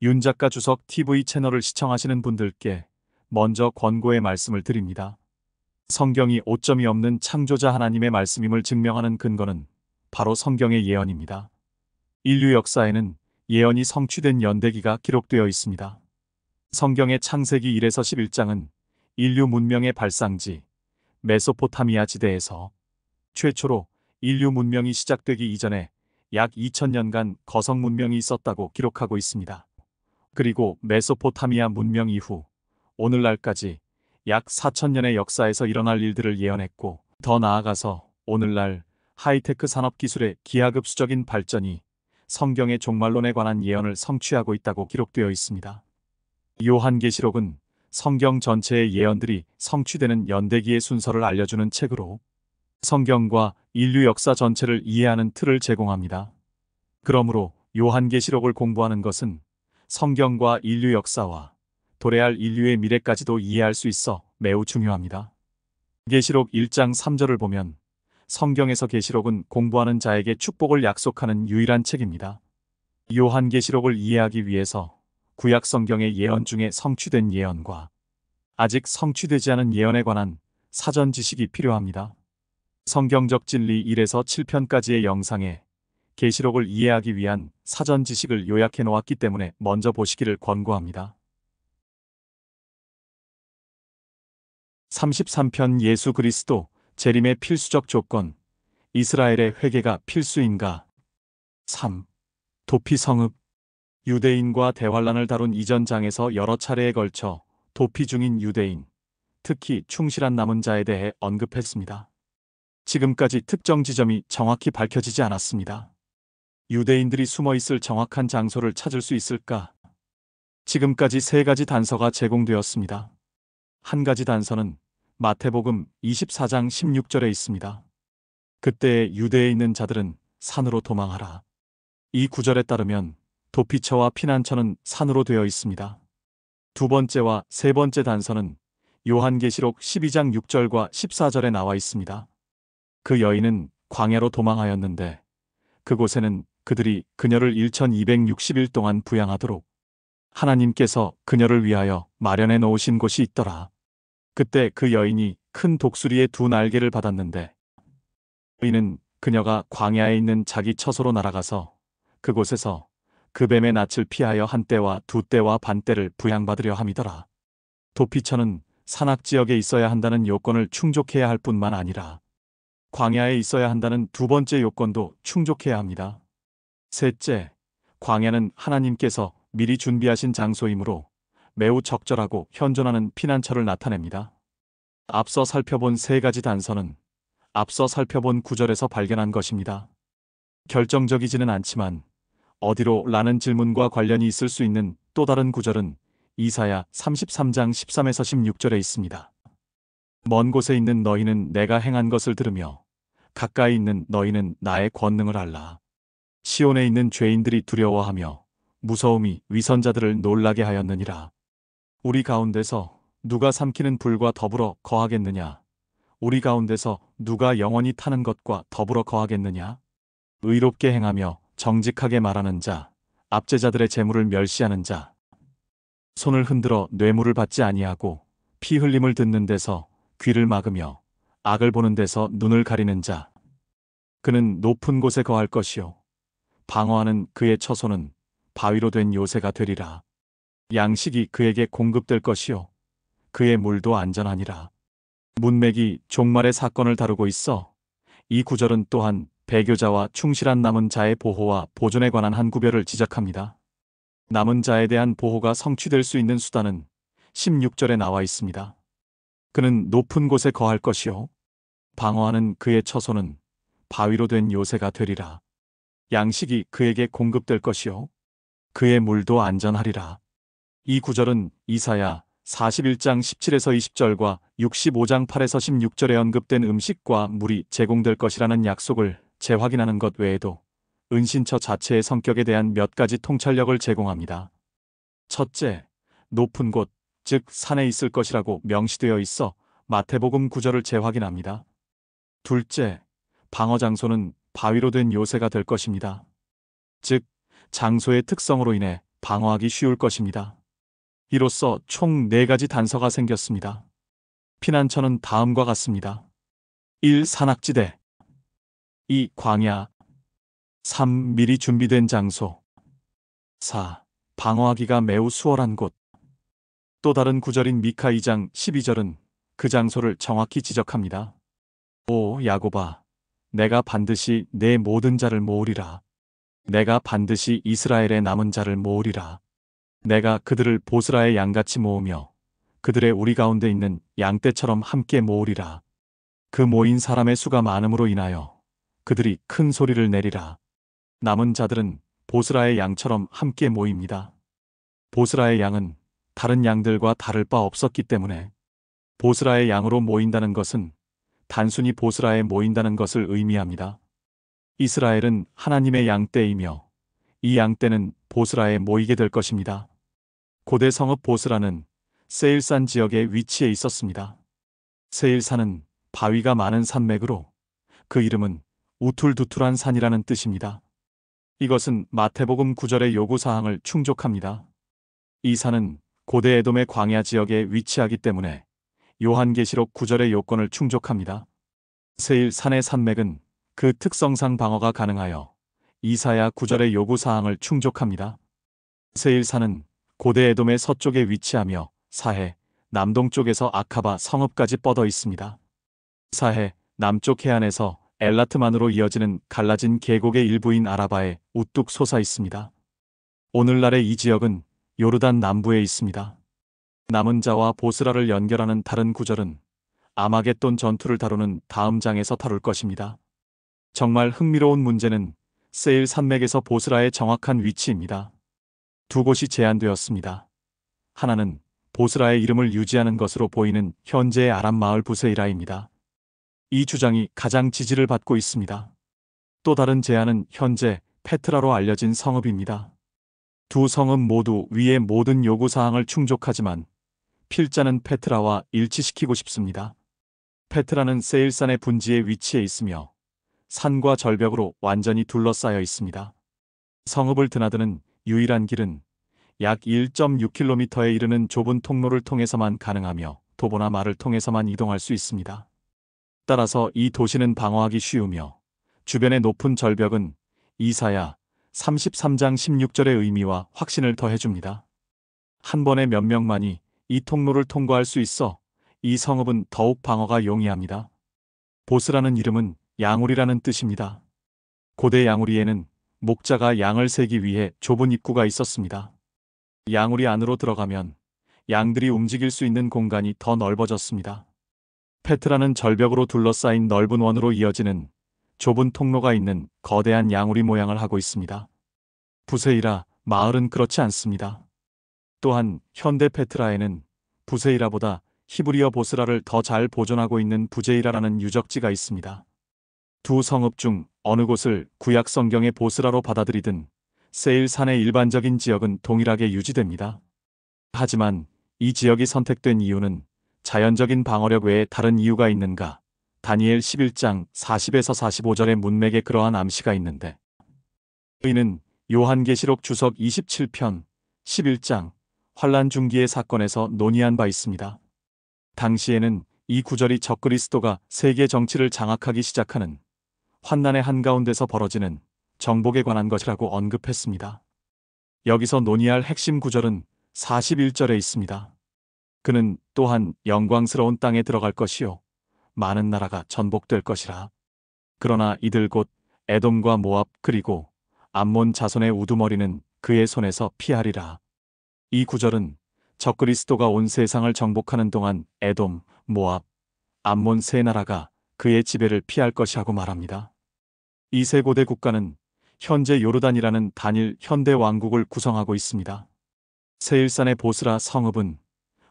윤 작가 주석 TV 채널을 시청하시는 분들께 먼저 권고의 말씀을 드립니다. 성경이 오점이 없는 창조자 하나님의 말씀임을 증명하는 근거는 바로 성경의 예언입니다. 인류 역사에는 예언이 성취된 연대기가 기록되어 있습니다. 성경의 창세기 1에서 11장은 인류 문명의 발상지 메소포타미아 지대에서 최초로 인류 문명이 시작되기 이전에 약 2000년간 거성 문명이 있었다고 기록하고 있습니다. 그리고 메소포타미아 문명 이후 오늘날까지 약 4000년의 역사에서 일어날 일들을 예언했고, 더 나아가서 오늘날 하이테크 산업기술의 기하급수적인 발전이 성경의 종말론에 관한 예언을 성취하고 있다고 기록되어 있습니다. 요한계시록은 성경 전체의 예언들이 성취되는 연대기의 순서를 알려주는 책으로 성경과 인류 역사 전체를 이해하는 틀을 제공합니다. 그러므로 요한계시록을 공부하는 것은 성경과 인류 역사와 도래할 인류의 미래까지도 이해할 수 있어 매우 중요합니다. 계시록 1장 3절을 보면 성경에서 계시록은 공부하는 자에게 축복을 약속하는 유일한 책입니다. 요한계시록을 이해하기 위해서 구약 성경의 예언 중에 성취된 예언과 아직 성취되지 않은 예언에 관한 사전 지식이 필요합니다. 성경적 진리 1에서 7편까지의 영상에 계시록을 이해하기 위한 사전 지식을 요약해 놓았기 때문에 먼저 보시기를 권고합니다. 33편 예수 그리스도 재림의 필수적 조건, 이스라엘의 회개가 필수인가? 3. 도피 성읍. 유대인과 대환란을 다룬 이전 장에서 여러 차례에 걸쳐 도피 중인 유대인, 특히 충실한 남은 자에 대해 언급했습니다. 지금까지 특정 지점이 정확히 밝혀지지 않았습니다. 유대인들이 숨어 있을 정확한 장소를 찾을 수 있을까? 지금까지 세 가지 단서가 제공되었습니다. 한 가지 단서는 마태복음 24장 16절에 있습니다. 그때 유대에 있는 자들은 산으로 도망하라. 이 구절에 따르면 도피처와 피난처는 산으로 되어 있습니다. 두 번째와 세 번째 단서는 요한계시록 12장 6절과 14절에 나와 있습니다. 그 여인은 광야로 도망하였는데 그곳에는 그들이 그녀를 1260일 동안 부양하도록 하나님께서 그녀를 위하여 마련해 놓으신 곳이 있더라. 그때 그 여인이 큰 독수리의 두 날개를 받았는데 이는 그녀가 광야에 있는 자기 처소로 날아가서 그곳에서 그 뱀의 낯을 피하여 한 떼와 두 떼와 반 떼를 부양받으려 함이더라. 도피처는 산악지역에 있어야 한다는 요건을 충족해야 할 뿐만 아니라 광야에 있어야 한다는 두 번째 요건도 충족해야 합니다. 셋째, 광야는 하나님께서 미리 준비하신 장소이므로 매우 적절하고 현존하는 피난처를 나타냅니다. 앞서 살펴본 세 가지 단서는 앞서 살펴본 구절에서 발견한 것입니다. 결정적이지는 않지만 어디로 라는 질문과 관련이 있을 수 있는 또 다른 구절은 이사야 33장 13에서 16절에 있습니다. 먼 곳에 있는 너희는 내가 행한 것을 들으며 가까이 있는 너희는 나의 권능을 알라. 시온에 있는 죄인들이 두려워하며 무서움이 위선자들을 놀라게 하였느니라. 우리 가운데서 누가 삼키는 불과 더불어 거하겠느냐? 우리 가운데서 누가 영원히 타는 것과 더불어 거하겠느냐? 의롭게 행하며 정직하게 말하는 자, 압제자들의 재물을 멸시하는 자, 손을 흔들어 뇌물을 받지 아니하고 피 흘림을 듣는 데서 귀를 막으며 악을 보는 데서 눈을 가리는 자. 그는 높은 곳에 거할 것이요 방어하는 그의 처소는 바위로 된 요새가 되리라. 양식이 그에게 공급될 것이요 그의 물도 안전하니라. 문맥이 종말의 사건을 다루고 있어 이 구절은 또한 배교자와 충실한 남은 자의 보호와 보존에 관한 한 구별을 지적합니다. 남은 자에 대한 보호가 성취될 수 있는 수단은 16절에 나와 있습니다. 그는 높은 곳에 거할 것이요 방어하는 그의 처소는 바위로 된 요새가 되리라. 양식이 그에게 공급될 것이요 그의 물도 안전하리라. 이 구절은 이사야 41장 17에서 20절과 65장 8에서 16절에 언급된 음식과 물이 제공될 것이라는 약속을 재확인하는 것 외에도 은신처 자체의 성격에 대한 몇 가지 통찰력을 제공합니다. 첫째, 높은 곳, 즉 산에 있을 것이라고 명시되어 있어 마태복음 9절을 재확인합니다. 둘째, 방어 장소는 바위로 된 요새가 될 것입니다. 즉 장소의 특성으로 인해 방어하기 쉬울 것입니다. 이로써 총 4가지 단서가 생겼습니다. 피난처는 다음과 같습니다. 1. 산악지대. 2. 광야. 3. 미리 준비된 장소. 4. 방어하기가 매우 수월한 곳. 또 다른 구절인 미카 2장 12절은 그 장소를 정확히 지적합니다. 오 야곱아, 내가 반드시 내 모든 자를 모으리라. 내가 반드시 이스라엘의 남은 자를 모으리라. 내가 그들을 보스라의 양같이 모으며 그들의 우리 가운데 있는 양떼처럼 함께 모으리라. 그 모인 사람의 수가 많음으로 인하여 그들이 큰 소리를 내리라. 남은 자들은 보스라의 양처럼 함께 모입니다. 보스라의 양은 다른 양들과 다를 바 없었기 때문에 보스라의 양으로 모인다는 것은 단순히 보스라에 모인다는 것을 의미합니다. 이스라엘은 하나님의 양떼이며 이 양떼는 보스라에 모이게 될 것입니다. 고대 성읍 보스라는 세일산 지역에 위치해 있었습니다. 세일산은 바위가 많은 산맥으로 그 이름은 우툴두툴한 산이라는 뜻입니다. 이것은 마태복음 9절의 요구사항을 충족합니다. 이 산은 고대 에돔의 광야 지역에 위치하기 때문에 요한계시록 9절의 요건을 충족합니다. 세일 산의 산맥은 그 특성상 방어가 가능하여 이사야 9절의 요구사항을 충족합니다. 세일 산은 고대 에돔의 서쪽에 위치하며 사해, 남동쪽에서 아카바 성읍까지 뻗어 있습니다. 사해, 남쪽 해안에서 엘라트만으로 이어지는 갈라진 계곡의 일부인 아라바에 우뚝 솟아 있습니다. 오늘날의 이 지역은 요르단 남부에 있습니다. 남은 자와 보스라를 연결하는 다른 구절은 아마겟돈 전투를 다루는 다음 장에서 다룰 것입니다. 정말 흥미로운 문제는 세일 산맥에서 보스라의 정확한 위치입니다. 두 곳이 제안되었습니다. 하나는 보스라의 이름을 유지하는 것으로 보이는 현재의 아람 마을 부세이라입니다. 이 주장이 가장 지지를 받고 있습니다. 또 다른 제안은 현재 페트라로 알려진 성읍입니다. 두 성읍 모두 위의 모든 요구사항을 충족하지만 필자는 페트라와 일치시키고 싶습니다. 페트라는 세일산의 분지에 위치해 있으며 산과 절벽으로 완전히 둘러싸여 있습니다. 성읍을 드나드는 유일한 길은 약 1.6km에 이르는 좁은 통로를 통해서만 가능하며 도보나 말을 통해서만 이동할 수 있습니다. 따라서 이 도시는 방어하기 쉬우며 주변의 높은 절벽은 이사야 33장 16절의 의미와 확신을 더해줍니다. 한 번에 몇 명만이 이 통로를 통과할 수 있어 이 성읍은 더욱 방어가 용이합니다. 보스라는 이름은 양우리라는 뜻입니다. 고대 양우리에는 목자가 양을 세기 위해 좁은 입구가 있었습니다. 양우리 안으로 들어가면 양들이 움직일 수 있는 공간이 더 넓어졌습니다. 페트라는 절벽으로 둘러싸인 넓은 원으로 이어지는 좁은 통로가 있는 거대한 양우리 모양을 하고 있습니다. 부세이라 마을은 그렇지 않습니다. 또한 현대 페트라에는 부세이라보다 히브리어 보스라를 더 잘 보존하고 있는 부제이라라는 유적지가 있습니다. 두 성읍 중 어느 곳을 구약 성경의 보스라로 받아들이든 세일 산의 일반적인 지역은 동일하게 유지됩니다. 하지만 이 지역이 선택된 이유는 자연적인 방어력 외에 다른 이유가 있는가? 다니엘 11장 40에서 45절의 문맥에 그러한 암시가 있는데 이는 요한계시록 주석 27편 11장 환란 중기의 사건에서 논의한 바 있습니다. 당시에는 이 구절이 적그리스도가 세계 정치를 장악하기 시작하는 환난의 한가운데서 벌어지는 정복에 관한 것이라고 언급했습니다. 여기서 논의할 핵심 구절은 41절에 있습니다. 그는 또한 영광스러운 땅에 들어갈 것이요 많은 나라가 전복될 것이라. 그러나 이들 곧 에돔과 모압 그리고 암몬 자손의 우두머리는 그의 손에서 피하리라. 이 구절은 적그리스도가 온 세상을 정복하는 동안 에돔, 모압, 암몬 세 나라가 그의 지배를 피할 것이라고 말합니다. 이 세 고대 국가는 현재 요르단이라는 단일 현대 왕국을 구성하고 있습니다. 세일산의 보스라 성읍은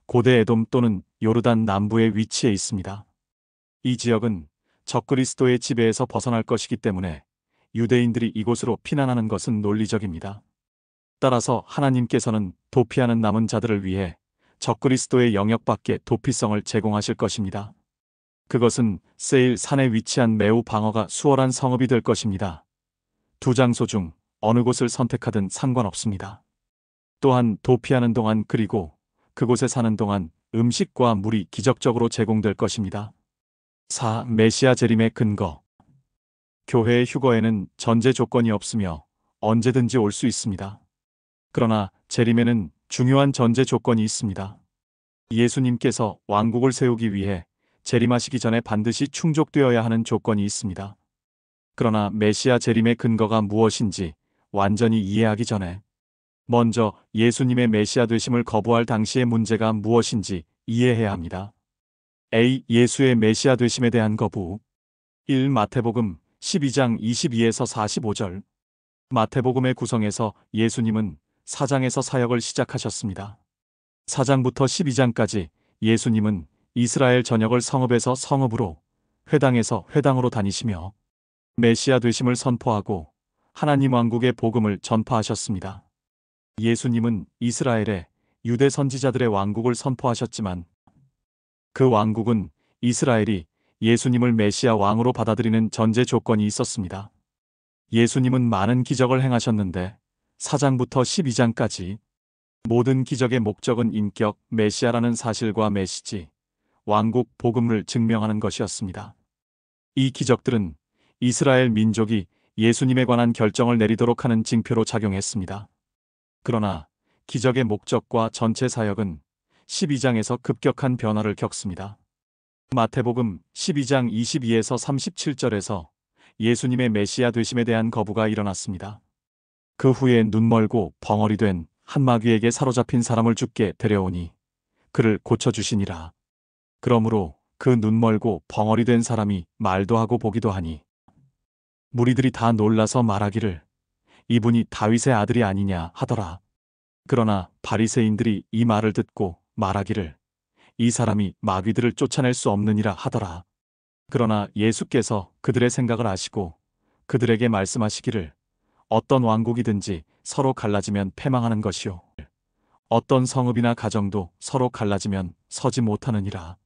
고대 에돔 또는 요르단 남부에 위치해 있습니다. 이 지역은 적그리스도의 지배에서 벗어날 것이기 때문에 유대인들이 이곳으로 피난하는 것은 논리적입니다. 따라서 하나님께서는 도피하는 남은 자들을 위해 적그리스도의 영역 밖에 도피성을 제공하실 것입니다. 그것은 세일 산에 위치한 매우 방어가 수월한 성읍이 될 것입니다. 두 장소 중 어느 곳을 선택하든 상관없습니다. 또한 도피하는 동안 그리고 그곳에 사는 동안 음식과 물이 기적적으로 제공될 것입니다. 4. 메시아 재림의 근거. 교회의 휴거에는 전제 조건이 없으며 언제든지 올 수 있습니다. 그러나 재림에는 중요한 전제 조건이 있습니다. 예수님께서 왕국을 세우기 위해 재림하시기 전에 반드시 충족되어야 하는 조건이 있습니다. 그러나 메시아 재림의 근거가 무엇인지 완전히 이해하기 전에 먼저 예수님의 메시아 되심을 거부할 당시의 문제가 무엇인지 이해해야 합니다. A. 예수의 메시아 되심에 대한 거부. 1. 마태복음 12장 22에서 45절. 마태복음의 구성에서 예수님은 4장에서 사역을 시작하셨습니다. 4장부터 12장까지 예수님은 이스라엘 전역을 성읍에서 성읍으로, 회당에서 회당으로 다니시며 메시아 되심을 선포하고 하나님 왕국의 복음을 전파하셨습니다. 예수님은 이스라엘의 유대 선지자들의 왕국을 선포하셨지만 그 왕국은 이스라엘이 예수님을 메시아 왕으로 받아들이는 전제 조건이 있었습니다. 예수님은 많은 기적을 행하셨는데 4장부터 12장까지 모든 기적의 목적은 인격 메시아라는 사실과 메시지, 왕국 복음을 증명하는 것이었습니다. 이 기적들은 이스라엘 민족이 예수님에 관한 결정을 내리도록 하는 징표로 작용했습니다. 그러나 기적의 목적과 전체 사역은 12장에서 급격한 변화를 겪습니다. 마태복음 12장 22에서 37절에서 예수님의 메시아 되심에 대한 거부가 일어났습니다. 그 후에 눈멀고 벙어리 된 한 마귀에게 사로잡힌 사람을 주께 데려오니 그를 고쳐주시니라. 그러므로 그 눈멀고 벙어리 된 사람이 말도 하고 보기도 하니 무리들이 다 놀라서 말하기를 이분이 다윗의 아들이 아니냐 하더라. 그러나 바리새인들이 이 말을 듣고 말하기를 이 사람이 마귀들을 쫓아낼 수 없느니라 하더라. 그러나 예수께서 그들의 생각을 아시고 그들에게 말씀하시기를 어떤 왕국이든지 서로 갈라지면 패망하는 것이요 어떤 성읍이나 가정도 서로 갈라지면 서지 못하느니라.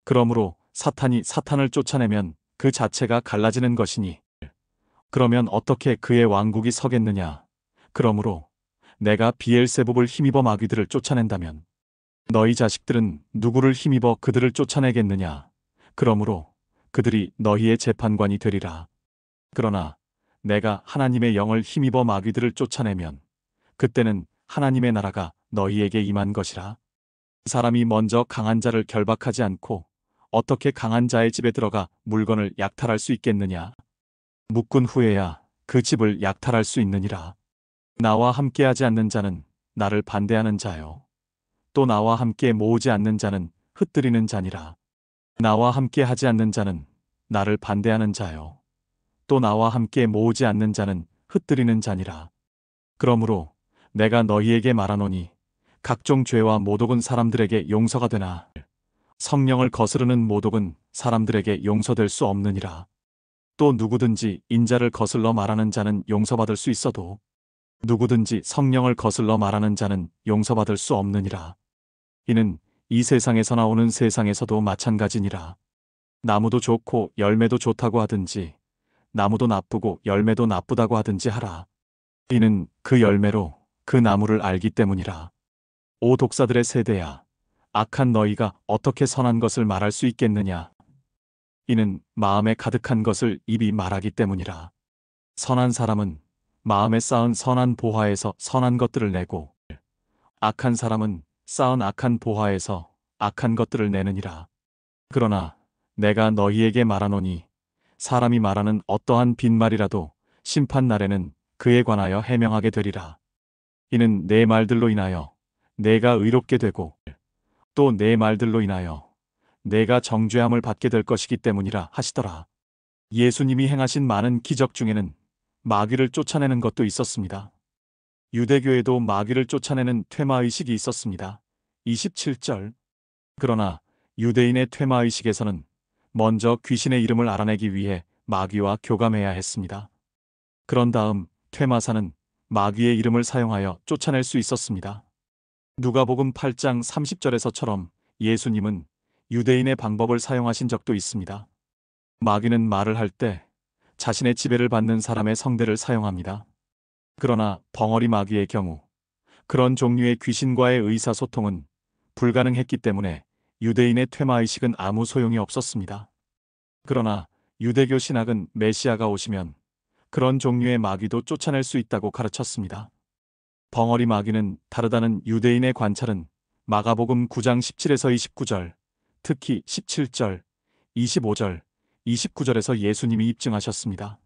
그러므로 사탄이 사탄을 쫓아내면 그 자체가 갈라지는 것이니 그러면 어떻게 그의 왕국이 서겠느냐. 그러므로 내가 비엘세붑을 힘입어 마귀들을 쫓아낸다면 너희 자식들은 누구를 힘입어 그들을 쫓아내겠느냐. 그러므로 그들이 너희의 재판관이 되리라. 그러나 내가 하나님의 영을 힘입어 마귀들을 쫓아내면 그때는 하나님의 나라가 너희에게 임한 것이라. 사람이 먼저 강한 자를 결박하지 않고 어떻게 강한 자의 집에 들어가 물건을 약탈할 수 있겠느냐. 묶은 후에야 그 집을 약탈할 수 있느니라. 나와 함께하지 않는 자는 나를 반대하는 자요. 또 나와 함께 모으지 않는 자는 흩뜨리는 자니라. 나와 함께 하지 않는 자는 나를 반대하는 자요. 또 나와 함께 모으지 않는 자는 흩뜨리는 자니라. 그러므로 내가 너희에게 말하노니 각종 죄와 모독은 사람들에게 용서가 되나 성령을 거스르는 모독은 사람들에게 용서될 수 없느니라. 또 누구든지 인자를 거슬러 말하는 자는 용서받을 수 있어도 누구든지 성령을 거슬러 말하는 자는 용서받을 수 없느니라. 이는 이 세상에서 나오는 세상에서도 마찬가지니라. 나무도 좋고 열매도 좋다고 하든지 나무도 나쁘고 열매도 나쁘다고 하든지 하라. 이는 그 열매로 그 나무를 알기 때문이라. 오 독사들의 세대야, 악한 너희가 어떻게 선한 것을 말할 수 있겠느냐. 이는 마음에 가득한 것을 입이 말하기 때문이라. 선한 사람은 마음에 쌓은 선한 보화에서 선한 것들을 내고 악한 사람은 쌓은 악한 보화에서 악한 것들을 내느니라. 그러나 내가 너희에게 말하노니 사람이 말하는 어떠한 빈말이라도 심판날에는 그에 관하여 해명하게 되리라. 이는 내 말들로 인하여 내가 의롭게 되고 또 내 말들로 인하여 내가 정죄함을 받게 될 것이기 때문이라 하시더라. 예수님이 행하신 많은 기적 중에는 마귀를 쫓아내는 것도 있었습니다. 유대교에도 마귀를 쫓아내는 퇴마의식이 있었습니다. 27절. 그러나 유대인의 퇴마의식에서는 먼저 귀신의 이름을 알아내기 위해 마귀와 교감해야 했습니다. 그런 다음 퇴마사는 마귀의 이름을 사용하여 쫓아낼 수 있었습니다. 누가복음 8장 30절에서처럼 예수님은 유대인의 방법을 사용하신 적도 있습니다. 마귀는 말을 할 때 자신의 지배를 받는 사람의 성대를 사용합니다. 그러나 벙어리 마귀의 경우 그런 종류의 귀신과의 의사소통은 불가능했기 때문에 유대인의 퇴마의식은 아무 소용이 없었습니다. 그러나 유대교 신학은 메시아가 오시면 그런 종류의 마귀도 쫓아낼 수 있다고 가르쳤습니다. 벙어리 마귀는 다르다는 유대인의 관찰은 마가복음 9장 17에서 29절, 특히 17절, 25절, 29절에서 예수님이 입증하셨습니다.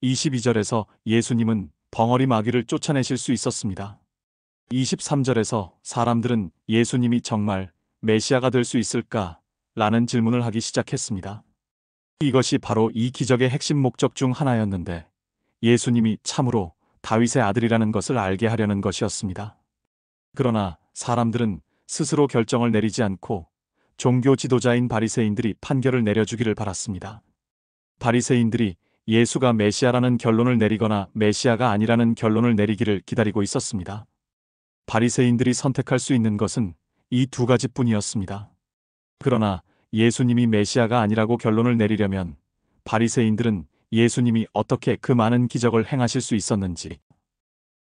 22절에서 예수님은 벙어리 마귀를 쫓아내실 수 있었습니다. 23절에서 사람들은 예수님이 정말 메시아가 될 수 있을까? 라는 질문을 하기 시작했습니다. 이것이 바로 이 기적의 핵심 목적 중 하나였는데 예수님이 참으로 다윗의 아들이라는 것을 알게 하려는 것이었습니다. 그러나 사람들은 스스로 결정을 내리지 않고 종교 지도자인 바리새인들이 판결을 내려주기를 바랐습니다. 바리새인들이 예수가 메시아라는 결론을 내리거나 메시아가 아니라는 결론을 내리기를 기다리고 있었습니다. 바리새인들이 선택할 수 있는 것은 이 두 가지뿐이었습니다. 그러나 예수님이 메시아가 아니라고 결론을 내리려면 바리새인들은 예수님이 어떻게 그 많은 기적을 행하실 수 있었는지,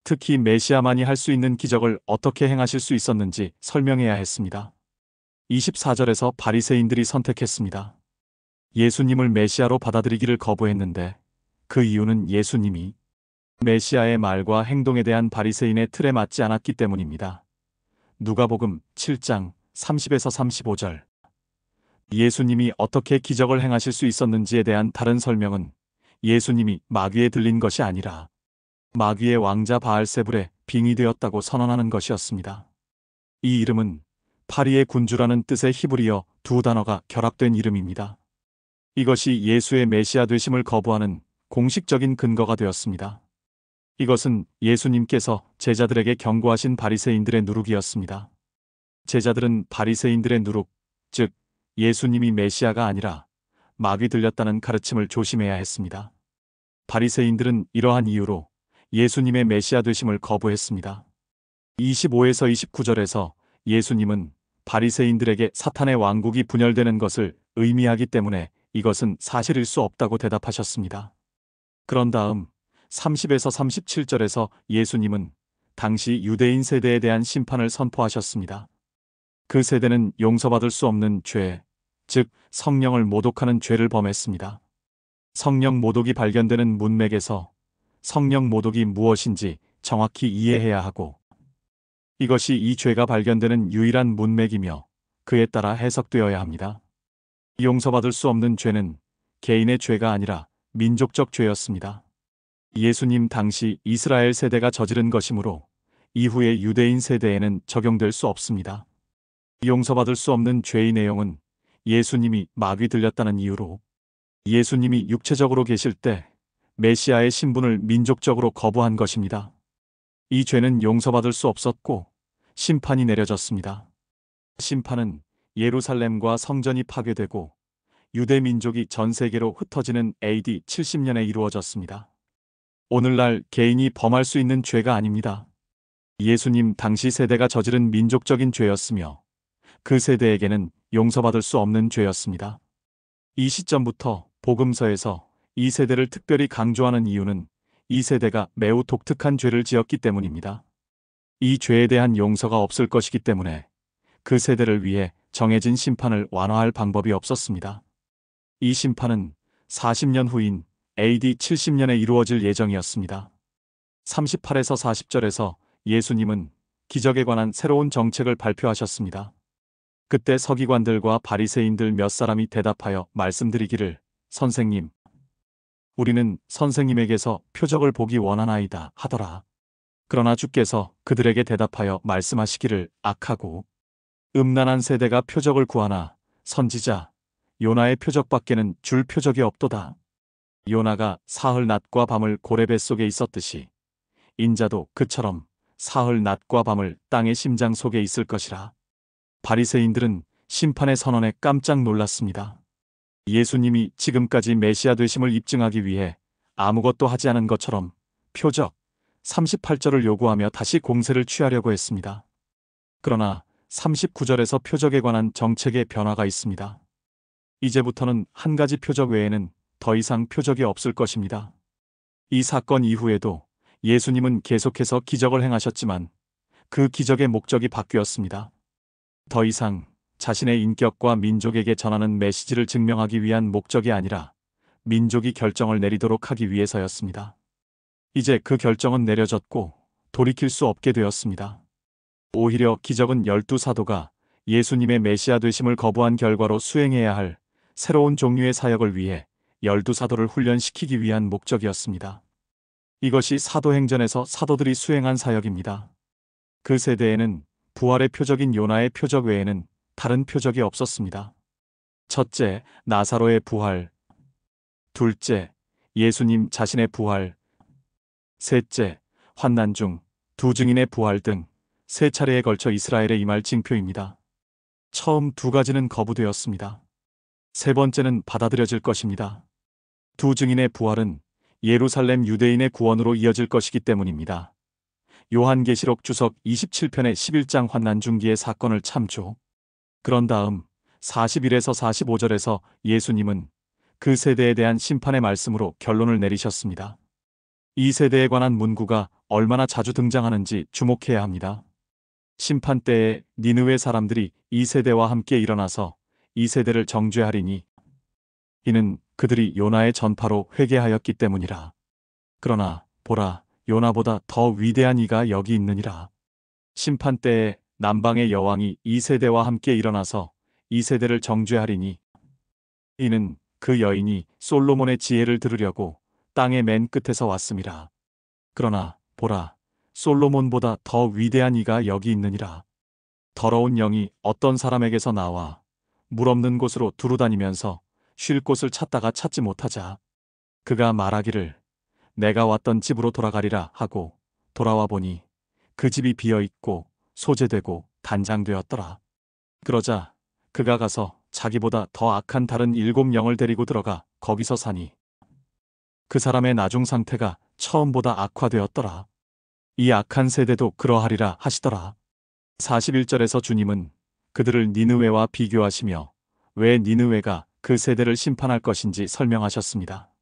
특히 메시아만이 할 수 있는 기적을 어떻게 행하실 수 있었는지 설명해야 했습니다. 24절에서 바리새인들이 선택했습니다. 예수님을 메시아로 받아들이기를 거부했는데 그 이유는 예수님이 메시아의 말과 행동에 대한 바리새인의 틀에 맞지 않았기 때문입니다. 누가복음 7장 30에서 35절. 예수님이 어떻게 기적을 행하실 수 있었는지에 대한 다른 설명은 예수님이 마귀에 들린 것이 아니라 마귀의 왕자 바알세불에 빙의되었다고 선언하는 것이었습니다. 이 이름은 파리의 군주라는 뜻의 히브리어 두 단어가 결합된 이름입니다. 이것이 예수의 메시아 되심을 거부하는 공식적인 근거가 되었습니다. 이것은 예수님께서 제자들에게 경고하신 바리새인들의 누룩이었습니다. 제자들은 바리새인들의 누룩, 즉 예수님이 메시아가 아니라 마귀 들렸다는 가르침을 조심해야 했습니다. 바리새인들은 이러한 이유로 예수님의 메시아 되심을 거부했습니다. 25에서 29절에서 예수님은 바리새인들에게 사탄의 왕국이 분열되는 것을 의미하기 때문에 이것은 사실일 수 없다고 대답하셨습니다. 그런 다음 30에서 37절에서 예수님은 당시 유대인 세대에 대한 심판을 선포하셨습니다. 그 세대는 용서받을 수 없는 죄, 즉 성령을 모독하는 죄를 범했습니다. 성령 모독이 발견되는 문맥에서 성령 모독이 무엇인지 정확히 이해해야 하고 이것이 이 죄가 발견되는 유일한 문맥이며 그에 따라 해석되어야 합니다. 용서받을 수 없는 죄는 개인의 죄가 아니라 민족적 죄였습니다. 예수님 당시 이스라엘 세대가 저지른 것이므로 이후의 유대인 세대에는 적용될 수 없습니다. 용서받을 수 없는 죄의 내용은 예수님이 마귀 들렸다는 이유로 예수님이 육체적으로 계실 때 메시아의 신분을 민족적으로 거부한 것입니다. 이 죄는 용서받을 수 없었고 심판이 내려졌습니다. 심판은 예루살렘과 성전이 파괴되고 유대 민족이 전 세계로 흩어지는 AD 70년에 이루어졌습니다. 오늘날 개인이 범할 수 있는 죄가 아닙니다. 예수님 당시 세대가 저지른 민족적인 죄였으며 그 세대에게는 용서받을 수 없는 죄였습니다. 이 시점부터 복음서에서 이 세대를 특별히 강조하는 이유는 이 세대가 매우 독특한 죄를 지었기 때문입니다. 이 죄에 대한 용서가 없을 것이기 때문에 그 세대를 위해 정해진 심판을 완화할 방법이 없었습니다. 이 심판은 40년 후인 AD 70년에 이루어질 예정이었습니다. 38에서 40절에서 예수님은 기적에 관한 새로운 정책을 발표하셨습니다. 그때 서기관들과 바리새인들 몇 사람이 대답하여 말씀드리기를 선생님, 우리는 선생님에게서 표적을 보기 원하나이다 하더라. 그러나 주께서 그들에게 대답하여 말씀하시기를 악하고 음란한 세대가 표적을 구하나 선지자 요나의 표적밖에는 줄 표적이 없도다. 요나가 사흘 낮과 밤을 고래 뱃속에 있었듯이 인자도 그처럼 사흘 낮과 밤을 땅의 심장 속에 있을 것이라. 바리새인들은 심판의 선언에 깜짝 놀랐습니다. 예수님이 지금까지 메시아 되심을 입증하기 위해 아무것도 하지 않은 것처럼 표적 38절을 요구하며 다시 공세를 취하려고 했습니다. 그러나 39절에서 표적에 관한 정책의 변화가 있습니다. 이제부터는 한 가지 표적 외에는 더 이상 표적이 없을 것입니다. 이 사건 이후에도 예수님은 계속해서 기적을 행하셨지만 그 기적의 목적이 바뀌었습니다. 더 이상 자신의 인격과 민족에게 전하는 메시지를 증명하기 위한 목적이 아니라 민족이 결정을 내리도록 하기 위해서였습니다. 이제 그 결정은 내려졌고 돌이킬 수 없게 되었습니다. 오히려 기적은 12사도가 예수님의 메시아 되심을 거부한 결과로 수행해야 할 새로운 종류의 사역을 위해 12사도를 훈련시키기 위한 목적이었습니다. 이것이 사도행전에서 사도들이 수행한 사역입니다. 그 세대에는 부활의 표적인 요나의 표적 외에는 다른 표적이 없었습니다. 첫째, 나사로의 부활. 둘째, 예수님 자신의 부활. 셋째, 환난 중 두 증인의 부활 등 세 차례에 걸쳐 이스라엘에 임할 징표입니다. 처음 두 가지는 거부되었습니다. 세 번째는 받아들여질 것입니다. 두 증인의 부활은 예루살렘 유대인의 구원으로 이어질 것이기 때문입니다. 요한계시록 주석 27편의 11장 환난 중기의 사건을 참조. 그런 다음 41에서 45절에서 예수님은 그 세대에 대한 심판의 말씀으로 결론을 내리셨습니다. 이 세대에 관한 문구가 얼마나 자주 등장하는지 주목해야 합니다. 심판 때에 니느웨 사람들이 이 세대와 함께 일어나서 이 세대를 정죄하리니 이는 그들이 요나의 전파로 회개하였기 때문이라. 그러나 보라, 요나보다 더 위대한 이가 여기 있느니라. 심판 때에 남방의 여왕이 이 세대와 함께 일어나서 이 세대를 정죄하리니 이는 그 여인이 솔로몬의 지혜를 들으려고 땅의 맨 끝에서 왔음이라. 그러나 보라, 솔로몬보다 더 위대한 이가 여기 있느니라. 더러운 영이 어떤 사람에게서 나와 물 없는 곳으로 두루다니면서 쉴 곳을 찾다가 찾지 못하자 그가 말하기를 내가 왔던 집으로 돌아가리라 하고 돌아와 보니 그 집이 비어 있고 소재되고 단장되었더라. 그러자 그가 가서 자기보다 더 악한 다른 7영을 데리고 들어가 거기서 사니 그 사람의 나중 상태가 처음보다 악화되었더라. 이 악한 세대도 그러하리라 하시더라. 41절에서 주님은 그들을 니느웨와 비교하시며 왜 니느웨가 그 세대를 심판할 것인지 설명하셨습니다.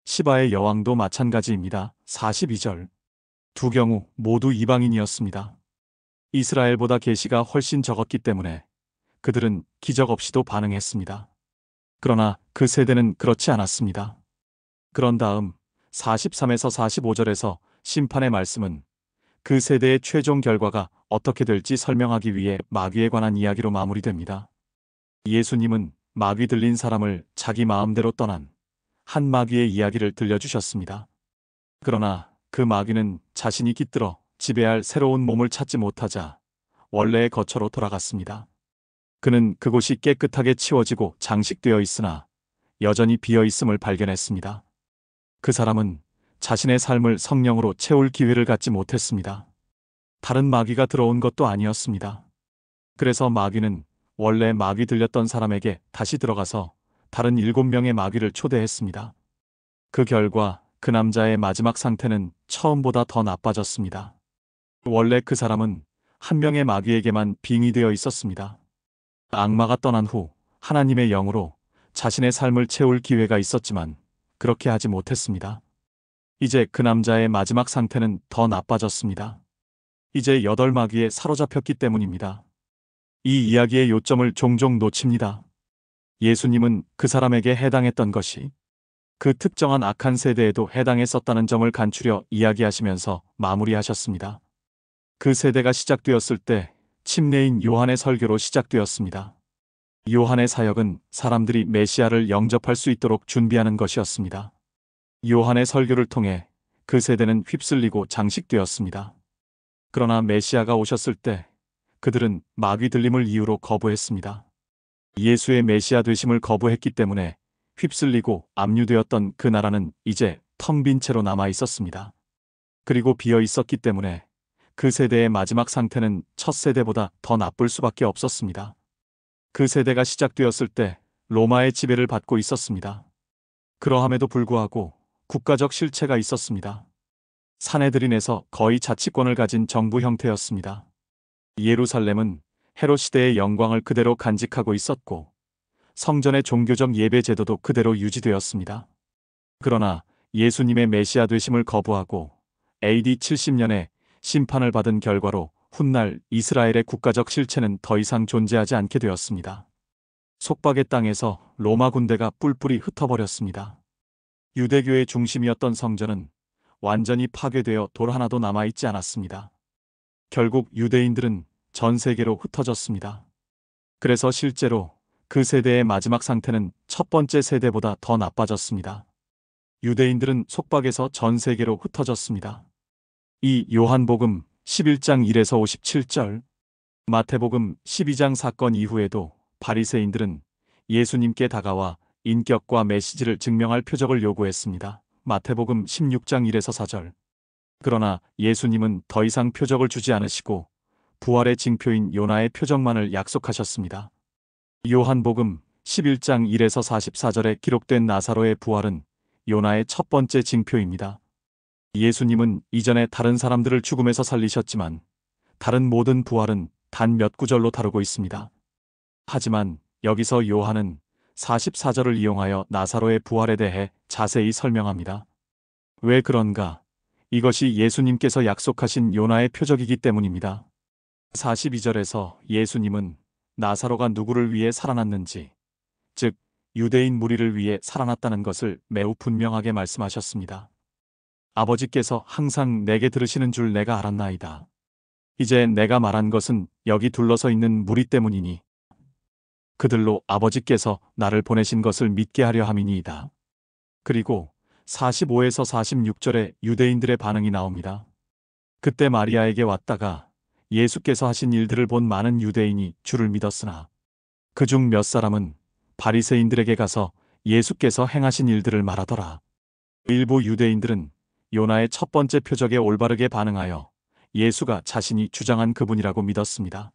시바의 여왕도 마찬가지입니다. 42절. 두 경우 모두 이방인이었습니다. 이스라엘보다 계시가 훨씬 적었기 때문에 그들은 기적 없이도 반응했습니다. 그러나 그 세대는 그렇지 않았습니다. 그런 다음 43에서 45절에서 심판의 말씀은 그 세대의 최종 결과가 어떻게 될지 설명하기 위해 마귀에 관한 이야기로 마무리됩니다. 예수님은 마귀 들린 사람을 자기 마음대로 떠난 한 마귀의 이야기를 들려주셨습니다. 그러나 그 마귀는 자신이 깃들어 지배할 새로운 몸을 찾지 못하자 원래의 거처로 돌아갔습니다. 그는 그곳이 깨끗하게 치워지고 장식되어 있으나 여전히 비어 있음을 발견했습니다. 그 사람은 자신의 삶을 성령으로 채울 기회를 갖지 못했습니다. 다른 마귀가 들어온 것도 아니었습니다. 그래서 마귀는 원래 마귀 들렸던 사람에게 다시 들어가서 다른 7명의 마귀를 초대했습니다. 그 결과 그 남자의 마지막 상태는 처음보다 더 나빠졌습니다. 원래 그 사람은 한 명의 마귀에게만 빙의되어 있었습니다. 악마가 떠난 후 하나님의 영으로 자신의 삶을 채울 기회가 있었지만 그렇게 하지 못했습니다. 이제 그 남자의 마지막 상태는 더 나빠졌습니다. 이제 8마귀에 사로잡혔기 때문입니다. 이 이야기의 요점을 종종 놓칩니다. 예수님은 그 사람에게 해당했던 것이 그 특정한 악한 세대에도 해당했었다는 점을 간추려 이야기하시면서 마무리하셨습니다. 그 세대가 시작되었을 때 침례인 요한의 설교로 시작되었습니다. 요한의 사역은 사람들이 메시아를 영접할 수 있도록 준비하는 것이었습니다. 요한의 설교를 통해 그 세대는 휩쓸리고 장식되었습니다. 그러나 메시아가 오셨을 때 그들은 마귀 들림을 이유로 거부했습니다. 예수의 메시아 되심을 거부했기 때문에 휩쓸리고 압류되었던 그 나라는 이제 텅 빈 채로 남아 있었습니다. 그리고 비어 있었기 때문에 그 세대의 마지막 상태는 첫 세대보다 더 나쁠 수밖에 없었습니다. 그 세대가 시작되었을 때 로마의 지배를 받고 있었습니다. 그러함에도 불구하고 국가적 실체가 있었습니다. 사내들인에서 거의 자치권을 가진 정부 형태였습니다. 예루살렘은 헤롯 시대의 영광을 그대로 간직하고 있었고 성전의 종교적 예배 제도도 그대로 유지되었습니다. 그러나 예수님의 메시아 되심을 거부하고 AD 70년에 심판을 받은 결과로 훗날 이스라엘의 국가적 실체는 더 이상 존재하지 않게 되었습니다. 속박의 땅에서 로마 군대가 뿔뿔이 흩어버렸습니다. 유대교의 중심이었던 성전은 완전히 파괴되어 돌 하나도 남아있지 않았습니다. 결국 유대인들은 전 세계로 흩어졌습니다. 그래서 실제로 그 세대의 마지막 상태는 첫 번째 세대보다 더 나빠졌습니다. 유대인들은 속박에서 전 세계로 흩어졌습니다. 이 요한복음 11장 1에서 57절, 마태복음 12장 사건 이후에도 바리새인들은 예수님께 다가와 인격과 메시지를 증명할 표적을 요구했습니다. 마태복음 16장 1에서 4절. 그러나 예수님은 더 이상 표적을 주지 않으시고 부활의 징표인 요나의 표적만을 약속하셨습니다. 요한복음 11장 1에서 44절에 기록된 나사로의 부활은 요나의 첫 번째 징표입니다. 예수님은 이전에 다른 사람들을 죽음에서 살리셨지만 다른 모든 부활은 단 몇 구절로 다루고 있습니다. 하지만 여기서 요한은 44절을 이용하여 나사로의 부활에 대해 자세히 설명합니다. 왜 그런가? 이것이 예수님께서 약속하신 요나의 표적이기 때문입니다. 42절에서 예수님은 나사로가 누구를 위해 살아났는지, 즉 유대인 무리를 위해 살아났다는 것을 매우 분명하게 말씀하셨습니다. 아버지께서 항상 내게 들으시는 줄 내가 알았나이다. 이제 내가 말한 것은 여기 둘러서 있는 무리 때문이니 그들로 아버지께서 나를 보내신 것을 믿게 하려 함이니이다. 그리고 45에서 46절에 유대인들의 반응이 나옵니다. 그때 마리아에게 왔다가 예수께서 하신 일들을 본 많은 유대인이 주를 믿었으나 그중 몇 사람은 바리새인들에게 가서 예수께서 행하신 일들을 말하더라. 일부 유대인들은 요나의 첫 번째 표적에 올바르게 반응하여 예수가 자신이 주장한 그분이라고 믿었습니다.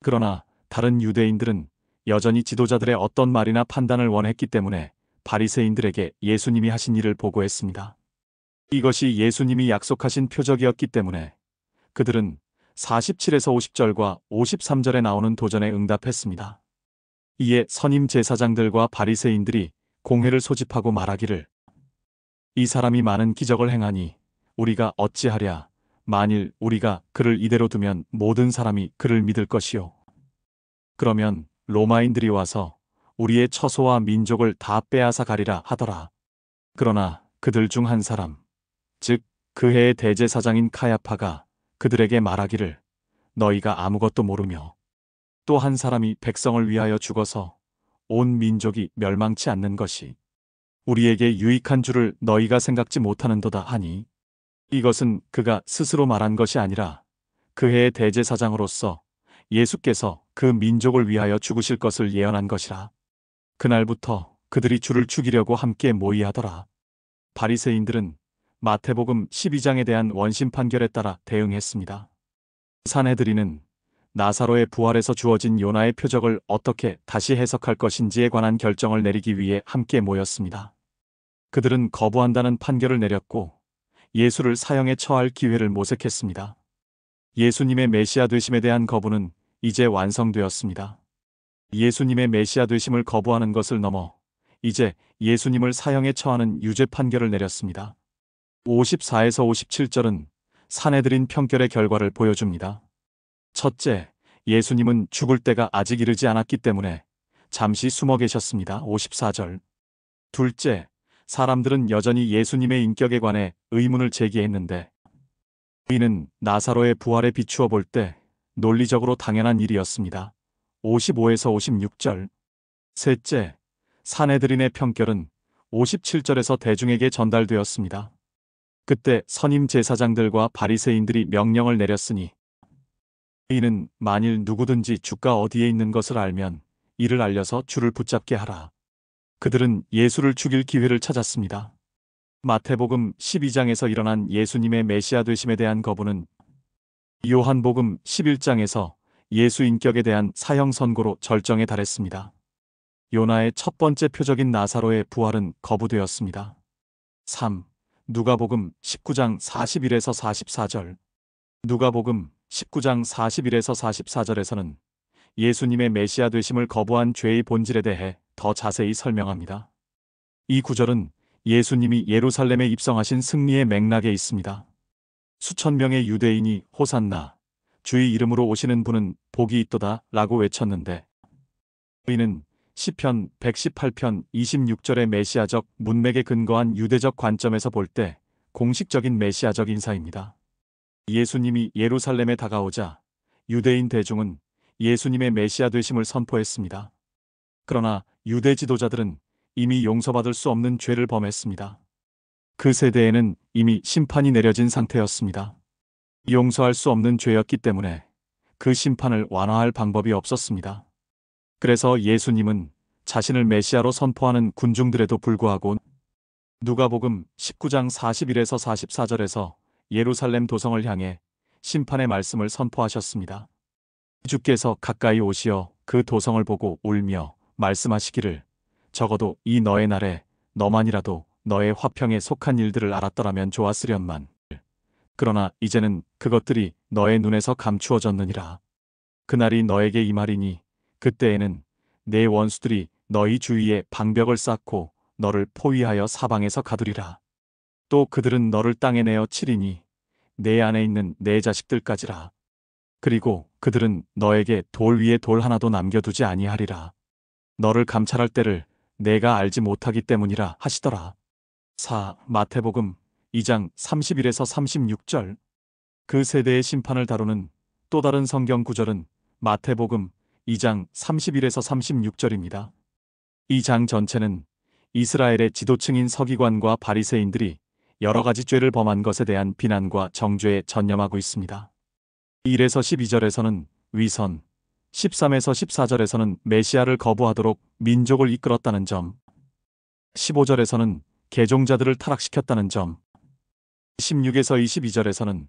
그러나 다른 유대인들은 여전히 지도자들의 어떤 말이나 판단을 원했기 때문에 바리새인들에게 예수님이 하신 일을 보고했습니다. 이것이 예수님이 약속하신 표적이었기 때문에 그들은 47에서 50절과 53절에 나오는 도전에 응답했습니다. 이에 선임 제사장들과 바리새인들이 공회를 소집하고 말하기를, 이 사람이 많은 기적을 행하니 우리가 어찌하랴? 만일 우리가 그를 이대로 두면 모든 사람이 그를 믿을 것이요. 그러면 로마인들이 와서 우리의 처소와 민족을 다 빼앗아 가리라 하더라. 그러나 그들 중 한 사람, 즉 그 해의 대제사장인 카야파가 그들에게 말하기를, 너희가 아무것도 모르며 또 한 사람이 백성을 위하여 죽어서 온 민족이 멸망치 않는 것이 우리에게 유익한 줄을 너희가 생각지 못하는도다 하니, 이것은 그가 스스로 말한 것이 아니라 그 해의 대제사장으로서 예수께서 그 민족을 위하여 죽으실 것을 예언한 것이라. 그날부터 그들이 주를 죽이려고 함께 모의하더라. 바리새인들은 마태복음 12장에 대한 원심 판결에 따라 대응했습니다. 산헤드린은 나사로의 부활에서 주어진 요나의 표적을 어떻게 다시 해석할 것인지에 관한 결정을 내리기 위해 함께 모였습니다. 그들은 거부한다는 판결을 내렸고 예수를 사형에 처할 기회를 모색했습니다. 예수님의 메시아 되심에 대한 거부는 이제 완성되었습니다. 예수님의 메시아 되심을 거부하는 것을 넘어 이제 예수님을 사형에 처하는 유죄 판결을 내렸습니다. 54에서 57절은 산헤드린 평결의 결과를 보여줍니다. 첫째, 예수님은 죽을 때가 아직 이르지 않았기 때문에 잠시 숨어 계셨습니다. 54절. 둘째, 사람들은 여전히 예수님의 인격에 관해 의문을 제기했는데 이는 나사로의 부활에 비추어 볼 때 논리적으로 당연한 일이었습니다. 55에서 56절. 셋째, 산헤드린의 평결은 57절에서 대중에게 전달되었습니다. 그때 선임 제사장들과 바리새인들이 명령을 내렸으니 이는 만일 누구든지 주가 어디에 있는 것을 알면 이를 알려서 주를 붙잡게 하라. 그들은 예수를 죽일 기회를 찾았습니다. 마태복음 12장에서 일어난 예수님의 메시아 되심에 대한 거부는 요한복음 11장에서 예수 인격에 대한 사형 선고로 절정에 달했습니다. 요나의 첫 번째 표적인 나사로의 부활은 거부되었습니다. 3. 누가복음 19장 41에서 44절. 누가복음 19장 41에서 44절에서는 예수님의 메시아 되심을 거부한 죄의 본질에 대해 더 자세히 설명합니다. 이 구절은 예수님이 예루살렘에 입성하신 승리의 맥락에 있습니다. 수천 명의 유대인이 호산나, 주의 이름으로 오시는 분은 복이 있도다 라고 외쳤는데, 이는 시편 118편 26절의 메시아적 문맥에 근거한 유대적 관점에서 볼 때 공식적인 메시아적 인사입니다. 예수님이 예루살렘에 다가오자 유대인 대중은 예수님의 메시아 되심을 선포했습니다. 그러나 유대 지도자들은 이미 용서받을 수 없는 죄를 범했습니다. 그 세대에는 이미 심판이 내려진 상태였습니다. 용서할 수 없는 죄였기 때문에 그 심판을 완화할 방법이 없었습니다. 그래서 예수님은 자신을 메시아로 선포하는 군중들에도 불구하고 누가복음 19장 41에서 44절에서 예루살렘 도성을 향해 심판의 말씀을 선포하셨습니다. 주께서 가까이 오시어 그 도성을 보고 울며 말씀하시기를 적어도 이 너의 날에 너만이라도 너의 화평에 속한 일들을 알았더라면 좋았으련만. 그러나 이제는 그것들이 너의 눈에서 감추어졌느니라. 그날이 너에게 임하리니 그때에는 내 원수들이 너희 주위에 방벽을 쌓고 너를 포위하여 사방에서 가두리라. 또 그들은 너를 땅에 내어 치리니 내 안에 있는 내 자식들까지라. 그리고 그들은 너에게 돌 위에 돌 하나도 남겨두지 아니하리라. 너를 감찰할 때를 내가 알지 못하기 때문이라 하시더라. 4. 마태복음 2장 31에서 36절. 그 세대의 심판을 다루는 또 다른 성경 구절은 마태복음 2장 31에서 36절입니다. 이 장 전체는 이스라엘의 지도층인 서기관과 바리새인들이 여러 가지 죄를 범한 것에 대한 비난과 정죄에 전념하고 있습니다. 1에서 12절에서는 위선, 13에서 14절에서는 메시아를 거부하도록 민족을 이끌었다는 점, 15절에서는 개종자들을 타락시켰다는 점, 16에서 22절에서는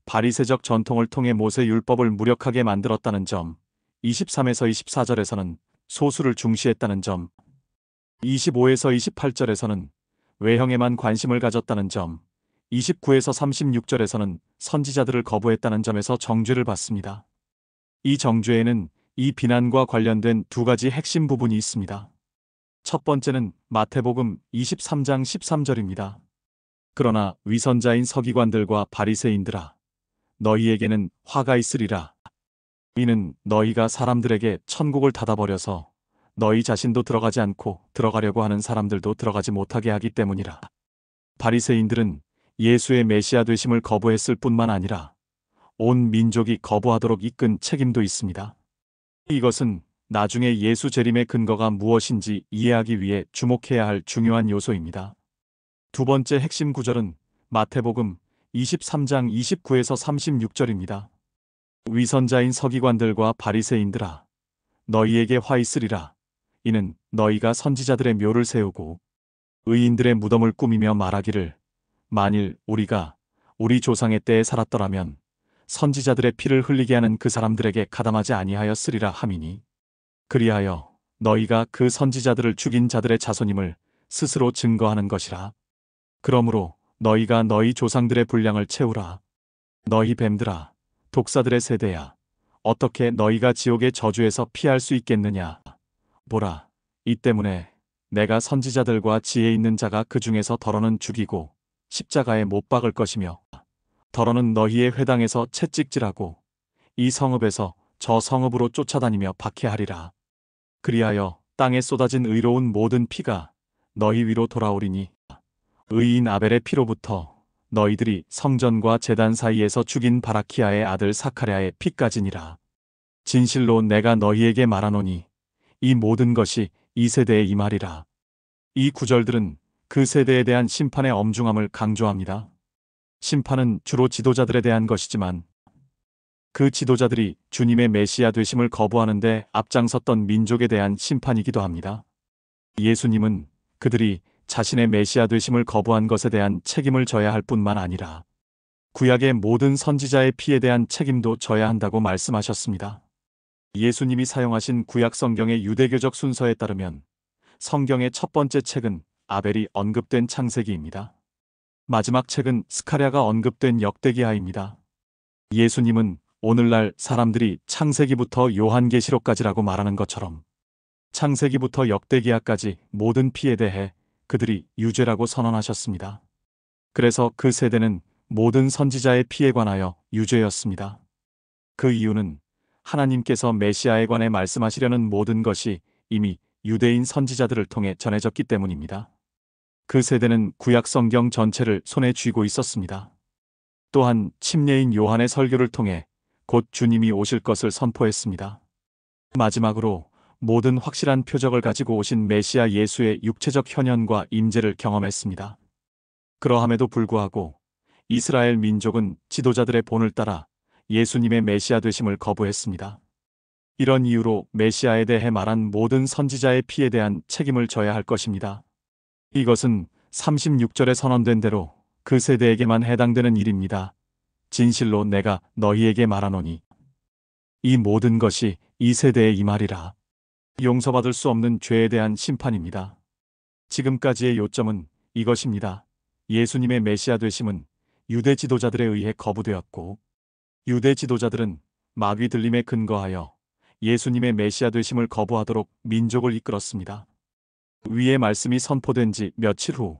바리새적 전통을 통해 모세 율법을 무력하게 만들었다는 점, 23에서 24절에서는 소수를 중시했다는 점, 25에서 28절에서는 외형에만 관심을 가졌다는 점, 29에서 36절에서는 선지자들을 거부했다는 점에서 정죄를 받습니다. 이 정죄에는 이 비난과 관련된 두 가지 핵심 부분이 있습니다. 첫 번째는 마태복음 23장 13절입니다. 그러나 위선자인 서기관들과 바리새인들아, 너희에게는 화가 있으리라. 이는 너희가 사람들에게 천국을 닫아버려서 너희 자신도 들어가지 않고 들어가려고 하는 사람들도 들어가지 못하게 하기 때문이라. 바리새인들은 예수의 메시아 되심을 거부했을 뿐만 아니라 온 민족이 거부하도록 이끈 책임도 있습니다. 이것은 나중에 예수 재림의 근거가 무엇인지 이해하기 위해 주목해야 할 중요한 요소입니다. 두 번째 핵심 구절은 마태복음 23장 29에서 36절입니다. 위선자인 서기관들과 바리새인들아, 너희에게 화 있으리라. 이는 너희가 선지자들의 묘를 세우고 의인들의 무덤을 꾸미며 말하기를 만일 우리가 우리 조상의 때에 살았더라면 선지자들의 피를 흘리게 하는 그 사람들에게 가담하지 아니하였으리라 함이니 그리하여 너희가 그 선지자들을 죽인 자들의 자손임을 스스로 증거하는 것이라. 그러므로 너희가 너희 조상들의 분량을 채우라. 너희 뱀들아, 독사들의 세대야, 어떻게 너희가 지옥의 저주에서 피할 수 있겠느냐. 보라, 이 때문에 내가 선지자들과 지혜 있는 자가 그 중에서 더러는 죽이고 십자가에 못 박을 것이며 더러는 너희의 회당에서 채찍질하고 이 성읍에서 저 성읍으로 쫓아다니며 박해하리라. 그리하여 땅에 쏟아진 의로운 모든 피가 너희 위로 돌아오리니 의인 아벨의 피로부터 너희들이 성전과 제단 사이에서 죽인 바라키아의 아들 사카랴의 피까지니라. 진실로 내가 너희에게 말하노니 이 모든 것이 이 세대에 임하리라. 이 구절들은 그 세대에 대한 심판의 엄중함을 강조합니다. 심판은 주로 지도자들에 대한 것이지만 그 지도자들이 주님의 메시아 되심을 거부하는데 앞장섰던 민족에 대한 심판이기도 합니다. 예수님은 그들이 자신의 메시아 되심을 거부한 것에 대한 책임을 져야 할 뿐만 아니라 구약의 모든 선지자의 피에 대한 책임도 져야 한다고 말씀하셨습니다. 예수님이 사용하신 구약 성경의 유대교적 순서에 따르면 성경의 첫 번째 책은 아벨이 언급된 창세기입니다. 마지막 책은 스가랴가 언급된 역대기하입니다. 예수님은 오늘날 사람들이 창세기부터 요한계시록까지라고 말하는 것처럼 창세기부터 역대기하까지 모든 피에 대해 그들이 유죄라고 선언하셨습니다. 그래서 그 세대는 모든 선지자의 피에 관하여 유죄였습니다. 그 이유는 하나님께서 메시아에 관해 말씀하시려는 모든 것이 이미 유대인 선지자들을 통해 전해졌기 때문입니다. 그 세대는 구약 성경 전체를 손에 쥐고 있었습니다. 또한 침례인 요한의 설교를 통해 곧 주님이 오실 것을 선포했습니다. 마지막으로 모든 확실한 표적을 가지고 오신 메시아 예수의 육체적 현현과 임재를 경험했습니다. 그러함에도 불구하고 이스라엘 민족은 지도자들의 본을 따라 예수님의 메시아 되심을 거부했습니다. 이런 이유로 메시아에 대해 말한 모든 선지자의 피에 대한 책임을 져야 할 것입니다. 이것은 36절에 선언된 대로 그 세대에게만 해당되는 일입니다. 진실로 내가 너희에게 말하노니 이 모든 것이 이 세대에 임하리라. 용서받을 수 없는 죄에 대한 심판입니다. 지금까지의 요점은 이것입니다. 예수님의 메시아 되심은 유대 지도자들에 의해 거부되었고 유대 지도자들은 마귀 들림에 근거하여 예수님의 메시아 되심을 거부하도록 민족을 이끌었습니다. 위의 말씀이 선포된 지 며칠 후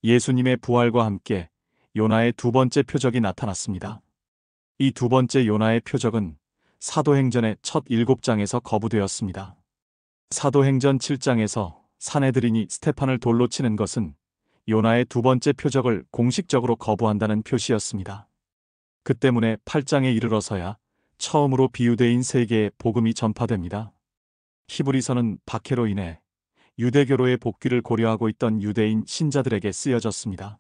예수님의 부활과 함께 요나의 두 번째 표적이 나타났습니다. 이 두 번째 요나의 표적은 사도행전의 첫 7장에서 거부되었습니다. 사도행전 7장에서 사내들인이 스테판을 돌로 치는 것은 요나의 두 번째 표적을 공식적으로 거부한다는 표시였습니다. 그 때문에 8장에 이르러서야 처음으로 비유대인 세계에 복음이 전파됩니다. 히브리서는 박해로 인해 유대교로의 복귀를 고려하고 있던 유대인 신자들에게 쓰여졌습니다.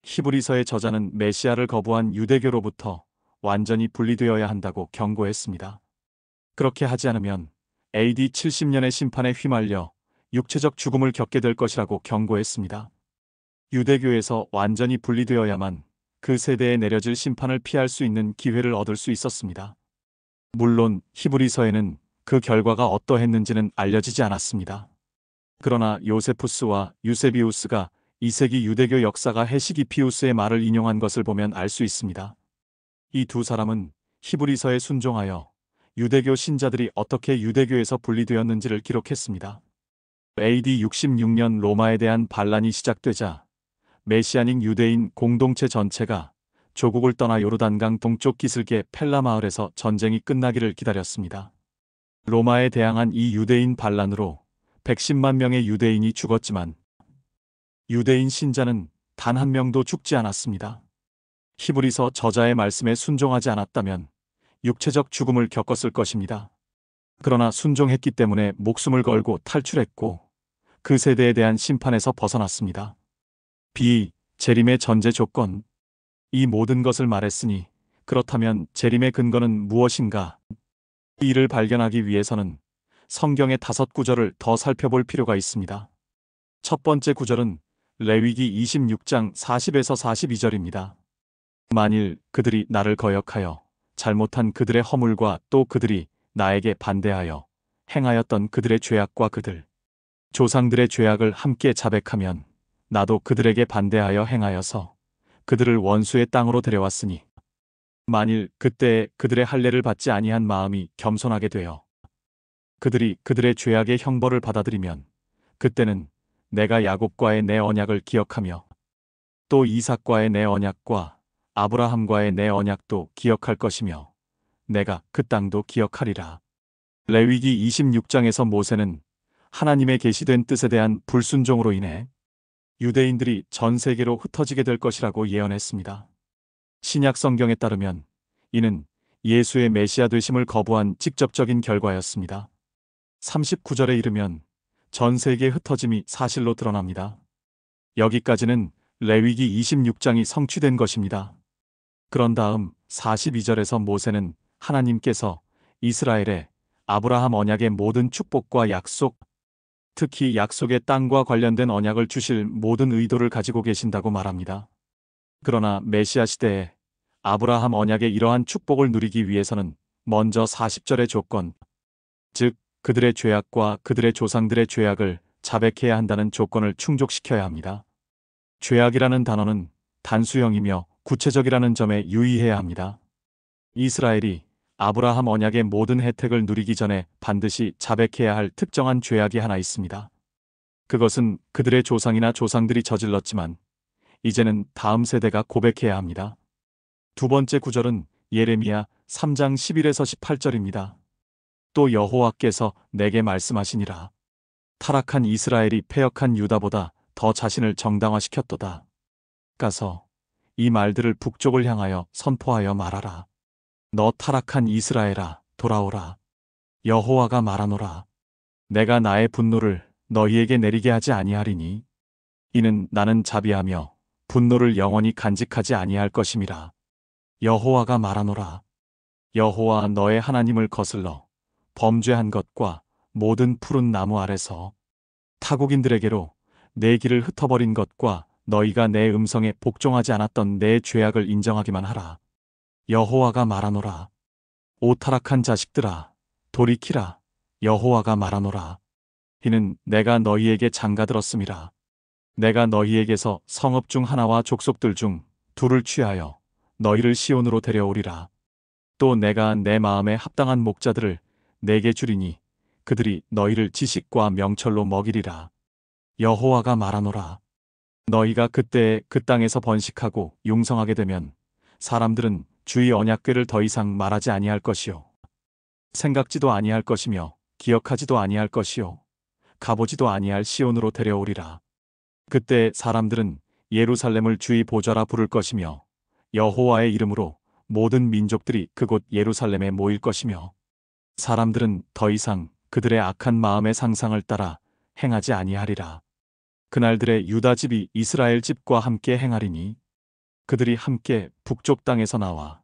히브리서의 저자는 메시아를 거부한 유대교로부터 완전히 분리되어야 한다고 경고했습니다. 그렇게 하지 않으면 AD 70년의 심판에 휘말려 육체적 죽음을 겪게 될 것이라고 경고했습니다. 유대교에서 완전히 분리되어야만 그 세대에 내려질 심판을 피할 수 있는 기회를 얻을 수 있었습니다. 물론 히브리서에는 그 결과가 어떠했는지는 알려지지 않았습니다. 그러나 요세푸스와 유세비우스가 2세기 유대교 역사가 헤시기피우스의 말을 인용한 것을 보면 알 수 있습니다. 이 두 사람은 히브리서에 순종하여 유대교 신자들이 어떻게 유대교에서 분리되었는지를 기록했습니다. AD 66년 로마에 대한 반란이 시작되자 메시아닉 유대인 공동체 전체가 조국을 떠나 요르단강 동쪽 기슭의 펠라 마을에서 전쟁이 끝나기를 기다렸습니다. 로마에 대항한 이 유대인 반란으로 110만 명의 유대인이 죽었지만 유대인 신자는 단 한 명도 죽지 않았습니다. 히브리서 저자의 말씀에 순종하지 않았다면 육체적 죽음을 겪었을 것입니다. 그러나 순종했기 때문에 목숨을 걸고 탈출했고 그 세대에 대한 심판에서 벗어났습니다. 재림의 전제 조건. 이 모든 것을 말했으니 그렇다면 재림의 근거는 무엇인가? 이를 발견하기 위해서는 성경의 5구절을 더 살펴볼 필요가 있습니다. 첫 번째 구절은 레위기 26장 40에서 42절입니다. 만일 그들이 나를 거역하여 잘못한 그들의 허물과 또 그들이 나에게 반대하여 행하였던 그들의 죄악과 그들 조상들의 죄악을 함께 자백하면 나도 그들에게 반대하여 행하여서 그들을 원수의 땅으로 데려왔으니 만일 그때에 그들의 할례를 받지 아니한 마음이 겸손하게 되어 그들이 그들의 죄악의 형벌을 받아들이면 그때는 내가 야곱과의 내 언약을 기억하며 또 이삭과의 내 언약과 아브라함과의 내 언약도 기억할 것이며 내가 그 땅도 기억하리라. 레위기 26장에서 모세는 하나님의 계시된 뜻에 대한 불순종으로 인해 유대인들이 전 세계로 흩어지게 될 것이라고 예언했습니다. 신약 성경에 따르면 이는 예수의 메시아 되심을 거부한 직접적인 결과였습니다. 39절에 이르면 전 세계에 흩어짐이 사실로 드러납니다. 여기까지는 레위기 26장이 성취된 것입니다. 그런 다음 42절에서 모세는 하나님께서 이스라엘에 아브라함 언약의 모든 축복과 약속, 특히 약속의 땅과 관련된 언약을 주실 모든 의도를 가지고 계신다고 말합니다. 그러나 메시아 시대에 아브라함 언약의 이러한 축복을 누리기 위해서는 먼저 40절의 조건, 즉 그들의 죄악과 그들의 조상들의 죄악을 자백해야 한다는 조건을 충족시켜야 합니다. 죄악이라는 단어는 단수형이며 구체적이라는 점에 유의해야 합니다. 이스라엘이 아브라함 언약의 모든 혜택을 누리기 전에 반드시 자백해야 할 특정한 죄악이 하나 있습니다. 그것은 그들의 조상이나 조상들이 저질렀지만 이제는 다음 세대가 고백해야 합니다. 두 번째 구절은 예레미야 3장 11에서 18절입니다. 또 여호와께서 내게 말씀하시니라. 타락한 이스라엘이 패역한 유다보다 더 자신을 정당화시켰도다. 가서 이 말들을 북쪽을 향하여 선포하여 말하라. 너 타락한 이스라엘아, 돌아오라. 여호와가 말하노라. 내가 나의 분노를 너희에게 내리게 하지 아니하리니 이는 나는 자비하며 분노를 영원히 간직하지 아니할 것임이라. 여호와가 말하노라. 여호와 너의 하나님을 거슬러 범죄한 것과 모든 푸른 나무 아래서 타국인들에게로 내 길을 흩어버린 것과 너희가 내 음성에 복종하지 않았던 내 죄악을 인정하기만 하라. 여호와가 말하노라. 오 타락한 자식들아, 돌이키라. 여호와가 말하노라. 이는 내가 너희에게 장가들었음이라. 내가 너희에게서 성읍 중 하나와 족속들 중 둘을 취하여 너희를 시온으로 데려오리라. 또 내가 내 마음에 합당한 목자들을 내게 주리니 그들이 너희를 지식과 명철로 먹이리라. 여호와가 말하노라. 너희가 그때에 그 땅에서 번식하고 용성하게 되면 사람들은 주의 언약궤를 더 이상 말하지 아니할 것이요 생각지도 아니할 것이며 기억하지도 아니할 것이요 가보지도 아니할 시온으로 데려오리라. 그때 사람들은 예루살렘을 주의 보좌라 부를 것이며 여호와의 이름으로 모든 민족들이 그곳 예루살렘에 모일 것이며 사람들은 더 이상 그들의 악한 마음의 상상을 따라 행하지 아니하리라. 그날들의 유다 집이 이스라엘 집과 함께 행하리니 그들이 함께 북쪽 땅에서 나와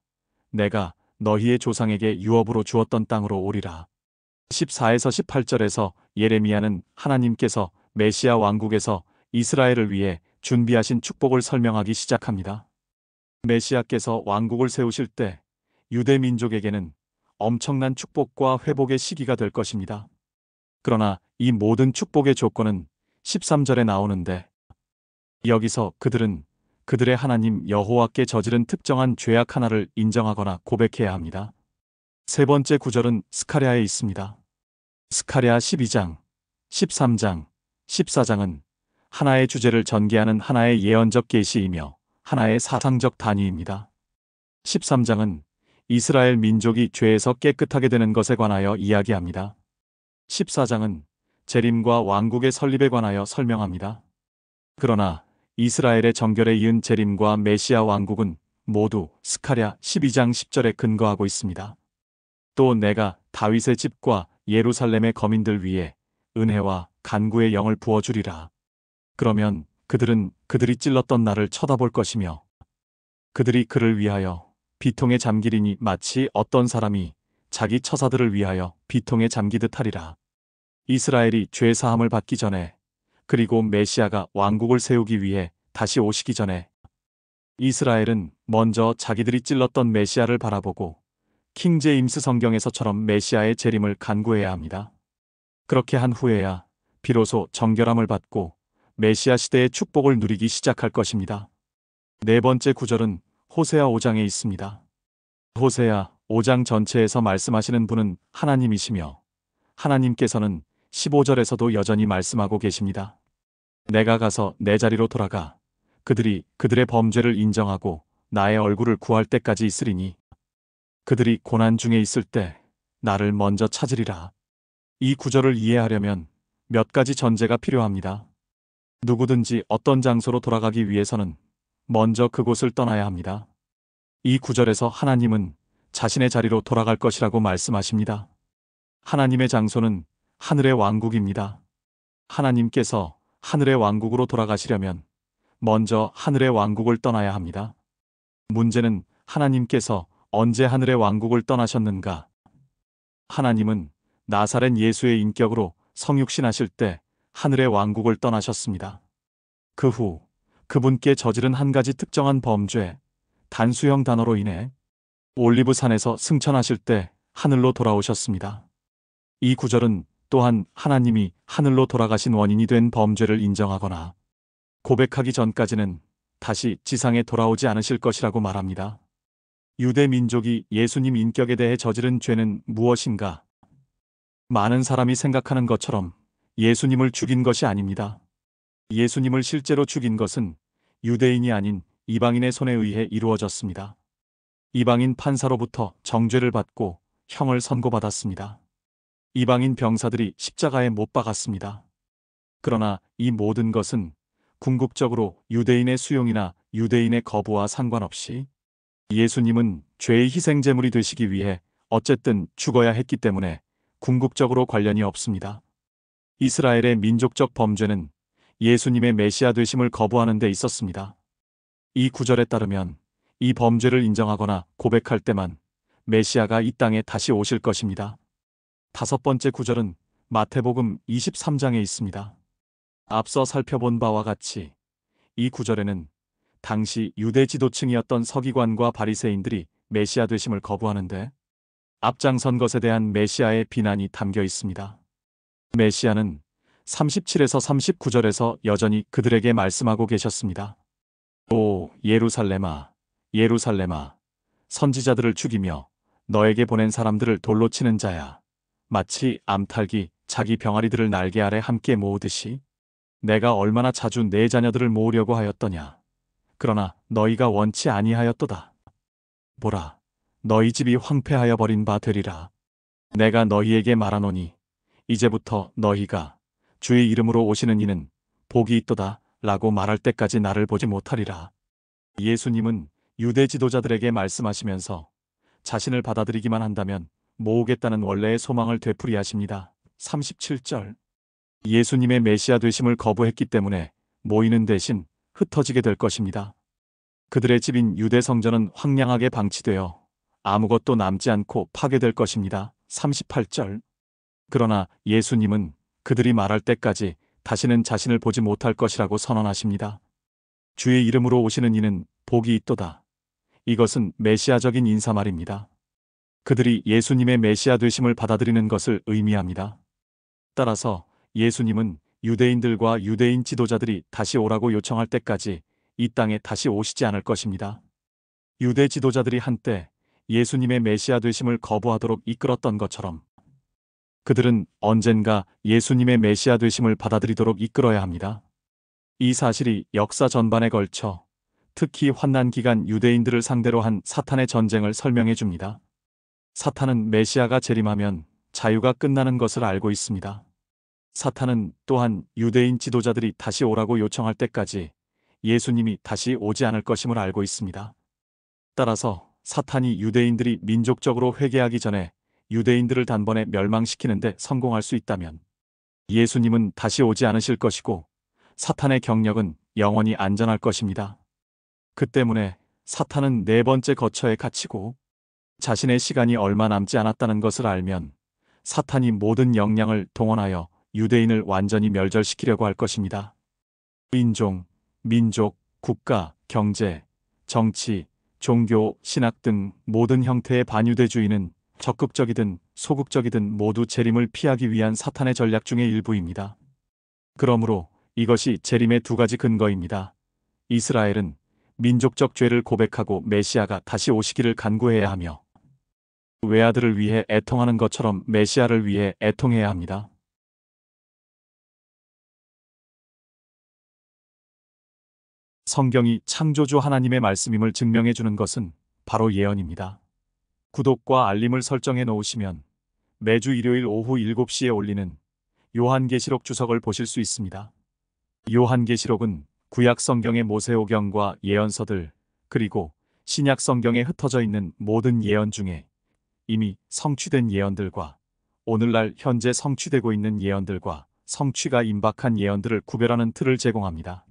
내가 너희의 조상에게 유업으로 주었던 땅으로 오리라. 14에서 18절에서 예레미야는 하나님께서 메시아 왕국에서 이스라엘을 위해 준비하신 축복을 설명하기 시작합니다. 메시아께서 왕국을 세우실 때 유대 민족에게는 엄청난 축복과 회복의 시기가 될 것입니다. 그러나 이 모든 축복의 조건은 13절에 나오는데 여기서 그들은 그들의 하나님 여호와께 저지른 특정한 죄악 하나를 인정하거나 고백해야 합니다. 세 번째 구절은 스가랴에 있습니다. 스가랴 12장, 13장, 14장은 하나의 주제를 전개하는 하나의 예언적 계시이며 하나의 사상적 단위입니다. 13장은 이스라엘 민족이 죄에서 깨끗하게 되는 것에 관하여 이야기합니다. 14장은 재림과 왕국의 설립에 관하여 설명합니다. 그러나 이스라엘의 정결에 이은 재림과 메시아 왕국은 모두 스가랴 12장 10절에 근거하고 있습니다. 또 내가 다윗의 집과 예루살렘의 거민들 위에 은혜와 간구의 영을 부어주리라. 그러면 그들은 그들이 찔렀던 나를 쳐다볼 것이며 그들이 그를 위하여 비통에 잠기리니 마치 어떤 사람이 자기 처사들을 위하여 비통에 잠기듯 하리라. 이스라엘이 죄 사함을 받기 전에 그리고 메시아가 왕국을 세우기 위해 다시 오시기 전에 이스라엘은 먼저 자기들이 찔렀던 메시아를 바라보고 킹 제임스 성경에서처럼 메시아의 재림을 간구해야 합니다. 그렇게 한 후에야 비로소 정결함을 받고 메시아 시대의 축복을 누리기 시작할 것입니다. 네 번째 구절은 호세아 5장에 있습니다. 호세아 5장 전체에서 말씀하시는 분은 하나님이시며 하나님께서는 15절에서도 여전히 말씀하고 계십니다. 내가 가서 내 자리로 돌아가 그들이 그들의 범죄를 인정하고 나의 얼굴을 구할 때까지 있으리니 그들이 고난 중에 있을 때 나를 먼저 찾으리라. 이 구절을 이해하려면 몇 가지 전제가 필요합니다. 누구든지 어떤 장소로 돌아가기 위해서는 먼저 그곳을 떠나야 합니다. 이 구절에서 하나님은 자신의 자리로 돌아갈 것이라고 말씀하십니다. 하나님의 장소는 하늘의 왕국입니다. 하나님께서 하늘의 왕국으로 돌아가시려면 먼저 하늘의 왕국을 떠나야 합니다. 문제는 하나님께서 언제 하늘의 왕국을 떠나셨는가? 하나님은 나사렛 예수의 인격으로 성육신하실 때 하늘의 왕국을 떠나셨습니다. 그 후 그분께 저지른 한 가지 특정한 범죄, 단수형 단어로 인해 올리브산에서 승천하실 때 하늘로 돌아오셨습니다. 이 구절은 또한 하나님이 하늘로 돌아가신 원인이 된 범죄를 인정하거나 고백하기 전까지는 다시 지상에 돌아오지 않으실 것이라고 말합니다. 유대 민족이 예수님 인격에 대해 저지른 죄는 무엇인가? 많은 사람이 생각하는 것처럼 예수님을 죽인 것이 아닙니다. 예수님을 실제로 죽인 것은 유대인이 아닌 이방인의 손에 의해 이루어졌습니다. 이방인 판사로부터 정죄를 받고 형을 선고받았습니다. 이방인 병사들이 십자가에 못 박았습니다. 그러나 이 모든 것은 궁극적으로 유대인의 수용이나 유대인의 거부와 상관없이 예수님은 죄의 희생제물이 되시기 위해 어쨌든 죽어야 했기 때문에 궁극적으로 관련이 없습니다. 이스라엘의 민족적 범죄는 예수님의 메시아 되심을 거부하는 데 있었습니다. 이 구절에 따르면 이 범죄를 인정하거나 고백할 때만 메시아가 이 땅에 다시 오실 것입니다. 다섯 번째 구절은 마태복음 23장에 있습니다. 앞서 살펴본 바와 같이 이 구절에는 당시 유대 지도층이었던 서기관과 바리새인들이 메시아 되심을 거부하는데 앞장선 것에 대한 메시아의 비난이 담겨 있습니다. 메시아는 37에서 39절에서 여전히 그들에게 말씀하고 계셨습니다. 오 예루살렘아, 예루살렘아, 선지자들을 죽이며 너에게 보낸 사람들을 돌로 치는 자야. 마치 암탉이 자기 병아리들을 날개 아래 함께 모으듯이 내가 얼마나 자주 내 자녀들을 모으려고 하였더냐. 그러나 너희가 원치 아니하였도다. 보라, 너희 집이 황폐하여 버린 바 되리라. 내가 너희에게 말하노니 이제부터 너희가 주의 이름으로 오시는 이는 복이 있도다 라고 말할 때까지 나를 보지 못하리라. 예수님은 유대 지도자들에게 말씀하시면서 자신을 받아들이기만 한다면 모으겠다는 원래의 소망을 되풀이하십니다. 37절. 예수님의 메시아 되심을 거부했기 때문에 모이는 대신 흩어지게 될 것입니다. 그들의 집인 유대 성전은 황량하게 방치되어 아무것도 남지 않고 파괴될 것입니다. 38절. 그러나 예수님은 그들이 말할 때까지 다시는 자신을 보지 못할 것이라고 선언하십니다. 주의 이름으로 오시는 이는 복이 있도다. 이것은 메시아적인 인사말입니다. 그들이 예수님의 메시아 되심을 받아들이는 것을 의미합니다. 따라서 예수님은 유대인들과 유대인 지도자들이 다시 오라고 요청할 때까지 이 땅에 다시 오시지 않을 것입니다. 유대 지도자들이 한때 예수님의 메시아 되심을 거부하도록 이끌었던 것처럼 그들은 언젠가 예수님의 메시아 되심을 받아들이도록 이끌어야 합니다. 이 사실이 역사 전반에 걸쳐 특히 환난 기간 유대인들을 상대로 한 사탄의 전쟁을 설명해 줍니다. 사탄은 메시아가 재림하면 자유가 끝나는 것을 알고 있습니다. 사탄은 또한 유대인 지도자들이 다시 오라고 요청할 때까지 예수님이 다시 오지 않을 것임을 알고 있습니다. 따라서 사탄이 유대인들이 민족적으로 회개하기 전에 유대인들을 단번에 멸망시키는데 성공할 수 있다면 예수님은 다시 오지 않으실 것이고 사탄의 경력은 영원히 안전할 것입니다. 그 때문에 사탄은 네 번째 거처에 갇히고 자신의 시간이 얼마 남지 않았다는 것을 알면 사탄이 모든 역량을 동원하여 유대인을 완전히 멸절시키려고 할 것입니다. 인종, 민족, 국가, 경제, 정치, 종교, 신학 등 모든 형태의 반유대주의는 적극적이든 소극적이든 모두 재림을 피하기 위한 사탄의 전략 중의 일부입니다. 그러므로 이것이 재림의 두 가지 근거입니다. 이스라엘은 민족적 죄를 고백하고 메시아가 다시 오시기를 간구해야 하며 외아들을 위해 애통하는 것처럼 메시아를 위해 애통해야 합니다. 성경이 창조주 하나님의 말씀임을 증명해 주는 것은 바로 예언입니다. 구독과 알림을 설정해 놓으시면 매주 일요일 오후 7시에 올리는 요한계시록 주석을 보실 수 있습니다. 요한계시록은 구약 성경의 모세오경과 예언서들 그리고 신약 성경에 흩어져 있는 모든 예언 중에 이미 성취된 예언들과 오늘날 현재 성취되고 있는 예언들과 성취가 임박한 예언들을 구별하는 틀을 제공합니다.